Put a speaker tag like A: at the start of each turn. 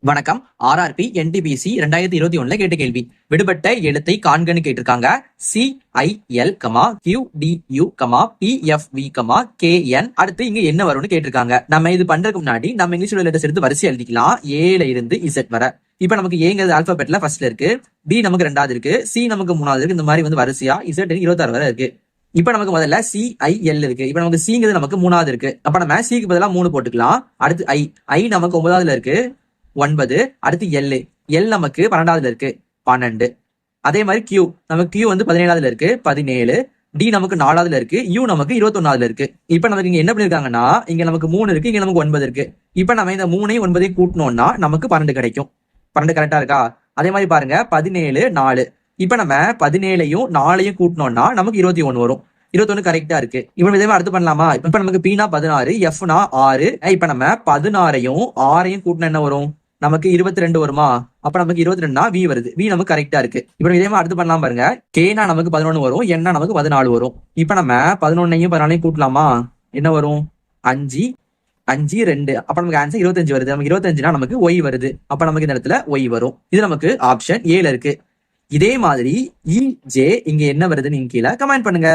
A: வணக்கம். RRB NTPC 2021 கேட்ட கேள்வி. விடுபட்ட எழுத்தை காண்கன்னு கேட்டிருக்காங்க. CIL, QDU, PFV, KN. அடுத்து இங்க என்ன வரும்னு கேட்டிருக்காங்க. நம்ம இது பண்றதுக்கு முன்னாடி நம்ம இங்கிலீஷ் லெட்டர்ஸ் எடுத்து வரிசை எழுதிக்கலாம். ஏல இருந்து இசட் வர. இப்ப நமக்கு ஏங்கிறது ஆல்பாபெட்ல ஃபர்ஸ்ட்ல இருக்கு, பி நமக்கு ரெண்டாவது இருக்கு, சி நமக்கு மூணாவது இருக்கு. இந்த மாதிரி வரிசையா இசட் 26 வரை இருக்கு. இப்ப நமக்கு முதல்ல CIL இருக்கு. இப்ப நமக்கு சிங்கிறது நமக்கு மூணாவது இருக்கு. அப்ப நம்ம சிக்கு பதிலா 3 போட்டுக்கலாம். அடுத்து ஐ நமக்கு 9வதுல இருக்கு, 9. அடுத்து எல் நமக்கு 12வதுல இருக்கு, 12. அதே மாதிரி கியூ நமக்கு 17வதுல இருக்கு, 17. டி நமக்கு 4வதுல இருக்கு, யூ நமக்கு 21வதுல இருக்கு. இப்ப நமக்கு இங்க என்ன பண்ணிருக்காங்கன்னா, இங்க நமக்கு 3 இருக்கு, இங்க நமக்கு 9 இருக்கு. இப்ப நம்ம இந்த 3ஐயும் 9ஐயும் கூட்டணும்னா நமக்கு 12 கிடைக்கும். 12 கரெக்டா இருக்கா? அதே மாதிரி பாருங்க, 17, 4. இப்ப நம்ம 17ஐயும் 4ஐயும் கூட்டணும்னா நமக்கு 21 வரும். 21 கரெக்டா இருக்கு. இப்ப இதே அடுத்து பண்ணலாமா? இப்ப நமக்கு பீனா 16, எஃப்னா 6. இப்ப நம்ம 16ஐயும் 6ஐயும் கூட்டினா என்ன வரும்? நமக்கு 22 வருமா? அப்ப நமக்கு 22னா வி வருது. வி நமக்கு கரெக்டா இருக்கு. இப்ப இதே மாதிரி அடுத்து பண்ணலாம் பாருங்க. கேனா நமக்கு 11 வரும், என்னா நமக்கு 14 வரும். இப்ப நம்ம 11ஐயும் 14ஐயும் கூட்டலாமா? என்ன வரும்? 5, 5, 2. அப்ப நமக்கு ஆன்சர் 25 வருது. நமக்கு 25னா நமக்கு ஒய் வருது. அப்ப நமக்கு இந்த இடத்துல ஒய் வரும். இது நமக்கு ஆப்ஷன் ஏல இருக்கு. இதே மாதிரி இ ஜே இங்க என்ன வருதுன்னு நீங்க கீழே கமெண்ட் பண்ணுங்க.